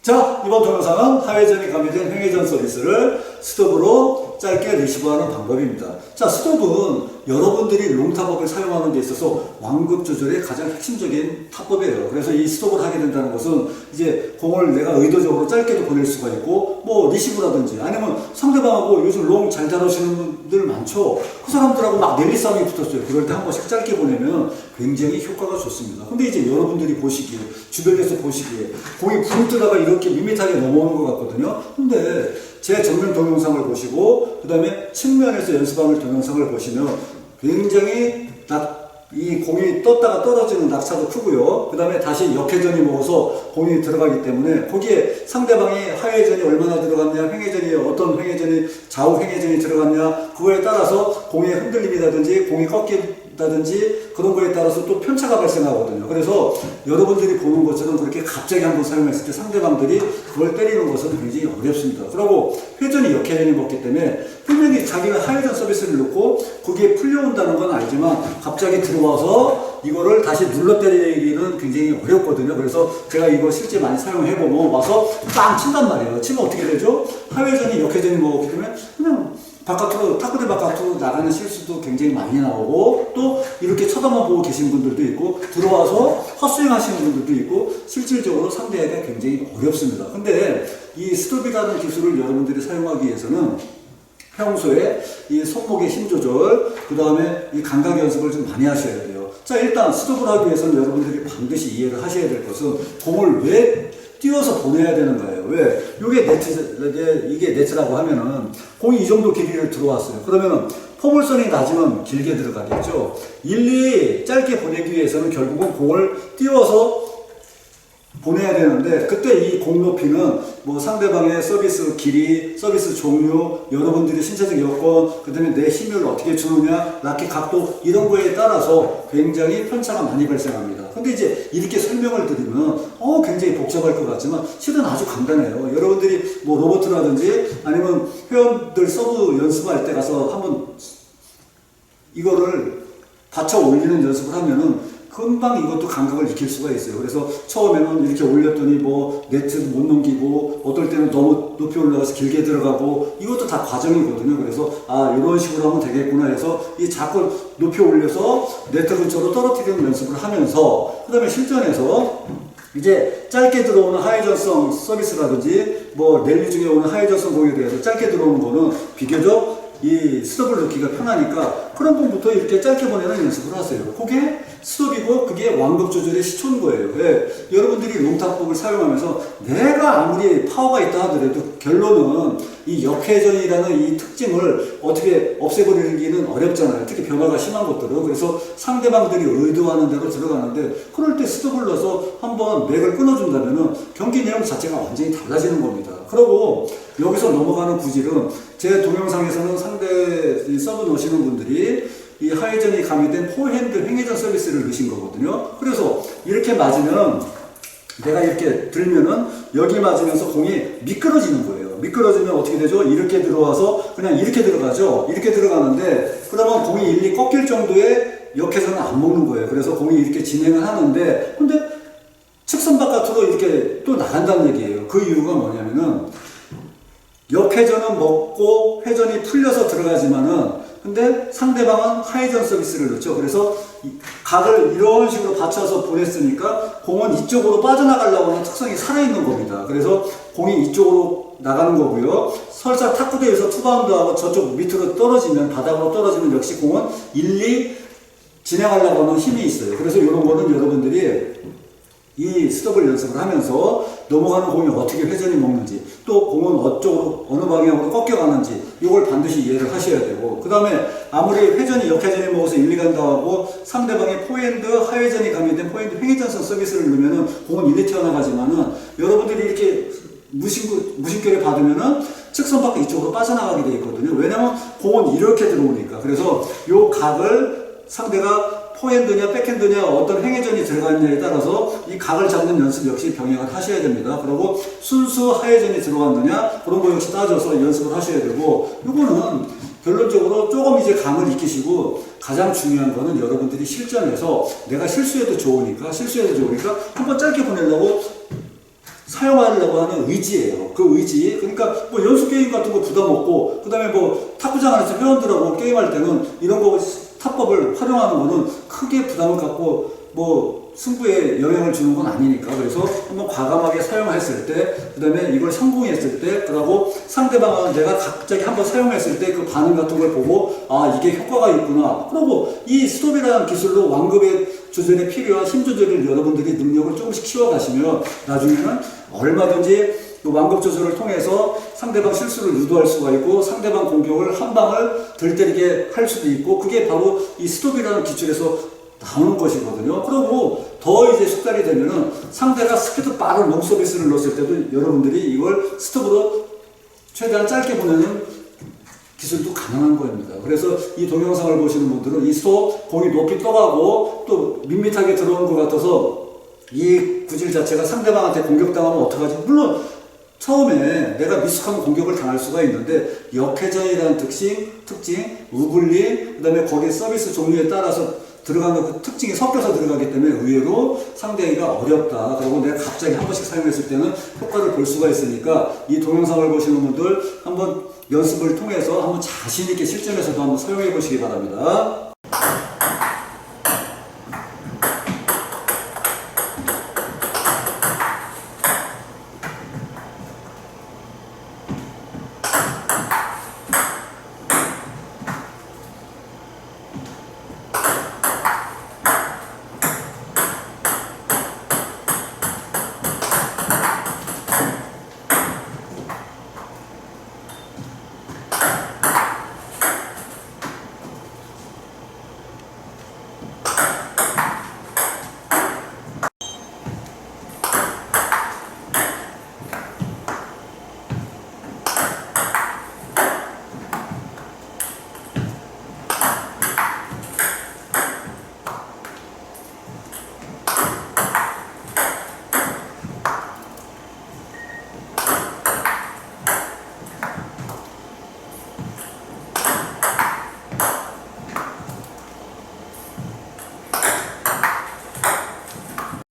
자, 이번 동영상은 하회전이 가미된 횡회전 서비스를 스톱으로 짧게 리시브하는 방법입니다. 자, 스톱은 여러분들이 롱탑업을 사용하는 데 있어서 완급 조절의 가장 핵심적인 타법이에요. 그래서 이 스톱을 하게 된다는 것은 이제 공을 내가 의도적으로 짧게도 보낼 수가 있고 뭐 리시브라든지 아니면 상대방하고 요즘 롱 잘 다루시는 분들 많죠. 그 사람들하고 막 내리 싸움이 붙었어요. 그럴 때 한 번씩 짧게 보내면 굉장히 효과가 좋습니다. 근데 이제 여러분들이 보시기에 주변에서 보시기에 공이 붕 뜨다가 이렇게 밋밋하게 넘어오는 것 같거든요. 근데 제 정면 동영상을 보시고 그 다음에 측면에서 연습하는 동영상을 보시면 굉장히 이 공이 떴다가 떨어지는 낙차도 크고요. 그 다음에 다시 역회전이 먹어서 공이 들어가기 때문에 거기에 상대방이 하회전이 얼마나 들어갔냐, 횡회전이 어떤 횡회전이 좌우 횡회전이 들어갔냐, 그거에 따라서 공의 흔들림이라든지 공이 꺾인다든지 그런 거에 따라서 또 편차가 발생하거든요. 그래서 여러분들이 보는 것처럼 그렇게 갑자기 한번 사용했을 때 상대방들이 그걸 때리는 것은 굉장히 어렵습니다. 그리고 회전이 역회전이 먹기 때문에 분명히 자기가 하회전 서비스를 놓고 거기에 풀려온다는 건 알지만 갑자기 들어와서 이거를 다시 눌러 때리기는 굉장히 어렵거든요. 그래서 제가 이거 실제 많이 사용해보면 와서 빵 친단 말이에요. 치면 어떻게 되죠? 하회전이 역회전이 먹었기 때문에 그냥 바깥으로, 탁구대 바깥으로 나가는 실수도 굉장히 많이 나오고 또 이렇게 쳐다만 보고 계신 분들도 있고 들어와서 헛스윙 하시는 분들도 있고 실질적으로 상대하기가 굉장히 어렵습니다. 근데 이 스톱이라는 기술을 여러분들이 사용하기 위해서는 평소에 이 손목의 힘 조절, 그 다음에 이 감각 연습을 좀 많이 하셔야 돼요. 자, 일단 스톱을 하기 위해서는 여러분들이 반드시 이해를 하셔야 될 것은 공을 왜 띄워서 보내야 되는 거예요. 왜? 이게 네트라고 하면은 공이 이 정도 길이를 들어왔어요. 그러면은 포물선이 낮으면 길게 들어가겠죠. 일일이 짧게 보내기 위해서는 결국은 공을 띄워서 보내야 되는데 그때 이 공 높이는 뭐 상대방의 서비스 길이, 서비스 종류, 여러분들이 신체적 여건, 그 다음에 내 힘을 어떻게 주느냐, 라켓 각도 이런 거에 따라서 굉장히 편차가 많이 발생합니다. 근데 이제 이렇게 설명을 드리면 굉장히 복잡할 것 같지만 실은 아주 간단해요. 여러분들이 뭐 로버트라든지 아니면 회원들 서브 연습할 때 가서 한번 이거를 받쳐 올리는 연습을 하면은 금방 이것도 감각을 익힐 수가 있어요. 그래서 처음에는 이렇게 올렸더니 뭐 네트 못 넘기고 어떨 때는 너무 높이 올라가서 길게 들어가고 이것도 다 과정이거든요. 그래서 이런 식으로 하면 되겠구나 해서 이 자꾸 높이 올려서 네트 근처로 떨어뜨리는 연습을 하면서 그 다음에 실전에서 이제 짧게 들어오는 하회전성 서비스라든지 뭐 랠리 중에 오는 하회전성 공에 대해서 짧게 들어오는 거는 비교적 이 스톱을 넣기가 편하니까 그런 분부터 이렇게 짧게 보내는 연습을 하세요. 그게 스톱이고 그게 완급 조절의 시초인 거예요. 왜? 여러분들이 롱탑법을 사용하면서 내가 아무리 파워가 있다 하더라도 결론은 이 역회전이라는 이 특징을 어떻게 없애버리기는 어렵잖아요. 특히 변화가 심한 것들은. 그래서 상대방들이 의도하는 대로 들어가는데 그럴 때 스톱을 넣어서 한번 맥을 끊어준다면 경기 내용 자체가 완전히 달라지는 겁니다. 그리고 여기서 넘어가는 구질은 제 동영상에서는 상대 서브 넣으시는 분들이 이 하회전이 가미된 포핸드 횡회전 서비스를 넣으신 거거든요. 그래서 이렇게 맞으면 내가 이렇게 들면은 여기 맞으면서 공이 미끄러지는 거예요. 미끄러지면 어떻게 되죠? 이렇게 들어와서 그냥 이렇게 들어가죠. 이렇게 들어가는데 그러면 공이 일리 꺾일 정도의 역회전은 안 먹는 거예요. 그래서 공이 이렇게 진행을 하는데 근데 측선 바깥으로 이렇게 또 나간다는 얘기예요. 그 이유가 뭐냐면은 역회전은 먹고 회전이 풀려서 들어가지만은 근데 상대방은 하회전 서비스를 넣죠. 그래서 각을 이런 식으로 받쳐서 보냈으니까 공은 이쪽으로 빠져나가려고 하는 특성이 살아있는 겁니다. 그래서 공이 이쪽으로 나가는 거고요. 설사 탁구대에서 투바운드하고 저쪽 밑으로 떨어지면 바닥으로 떨어지면 역시 공은 일리 진행하려고 하는 힘이 있어요. 그래서 이런 거는 여러분들이 이 스톱을 연습을 하면서 넘어가는 공이 어떻게 회전이 먹는지 또 공은 어느 방향으로 꺾여가는지 이걸 반드시 이해를 하셔야 되고 그 다음에 아무리 회전이 역회전이 먹어서 일리 간다고 하고 상대방의 포핸드 하회전이 가미된 포핸드 횡회전성 서비스를 넣으면은 공은 일리 튀어나가지만은 여러분들이 이렇게 무심결에 받으면은 측선 밖에 이쪽으로 빠져나가게 돼 있거든요. 왜냐면 공은 이렇게 들어오니까. 그래서 요 각을 상대가 포핸드냐 백핸드냐 어떤 횡회전이 들어갔냐에 따라서 이 각을 잡는 연습 역시 병행을 하셔야 됩니다. 그리고 순수 하회전이 들어갔느냐 그런 거 역시 따져서 연습을 하셔야 되고 이거는 결론적으로 조금 이제 감을 익히시고 가장 중요한 거는 여러분들이 실전에서 내가 실수해도 좋으니까 한번 짧게 보내려고 사용하려고 하는 의지예요. 그 의지. 그러니까 뭐 연습 게임 같은 거 부담 없고, 그 다음에 뭐 탁구장 안에서 회원들하고 게임할 때는 이런 거 타법을 활용하는 거는 크게 부담을 갖고 뭐 승부에 영향을 주는 건 아니니까. 그래서 한번 과감하게 사용했을 때, 그 다음에 이걸 성공했을 때, 그러고 상대방은 내가 갑자기 한번 사용했을 때 그 반응 같은 걸 보고, 아, 이게 효과가 있구나. 그러고 이 스톱이라는 기술로 완급의 조절에 필요한 힘 조절을 여러분들이 능력을 조금씩 키워가시면 나중에는 얼마든지 그 완급 조절을 통해서 상대방 실수를 유도할 수가 있고, 상대방 공격을 한 방을 덜 때리게 할 수도 있고, 그게 바로 이 스톱이라는 기술에서 나오는 것이거든요. 그리고 더 이제 숙달이 되면은 상대가 스피드 빠른 롱 서비스를 넣었을 때도 여러분들이 이걸 스톱으로 최대한 짧게 보내는 기술도 가능한 겁니다. 그래서 이 동영상을 보시는 분들은 이 스톱 공이 높이 떠가고 또 밋밋하게 들어온 것 같아서 이 구질 자체가 상대방한테 공격당하면 어떡하지? 물론 처음에 내가 미숙하면 공격을 당할 수가 있는데, 역회전이라는 특징, 우블링, 그 다음에 거기에 서비스 종류에 따라서 들어가는 그 특징이 섞여서 들어가기 때문에 의외로 상대하기가 어렵다. 그리고 내가 갑자기 한 번씩 사용했을 때는 효과를 볼 수가 있으니까 이 동영상을 보시는 분들 한번 연습을 통해서 한번 자신있게 실전에서도 한번 사용해 보시기 바랍니다.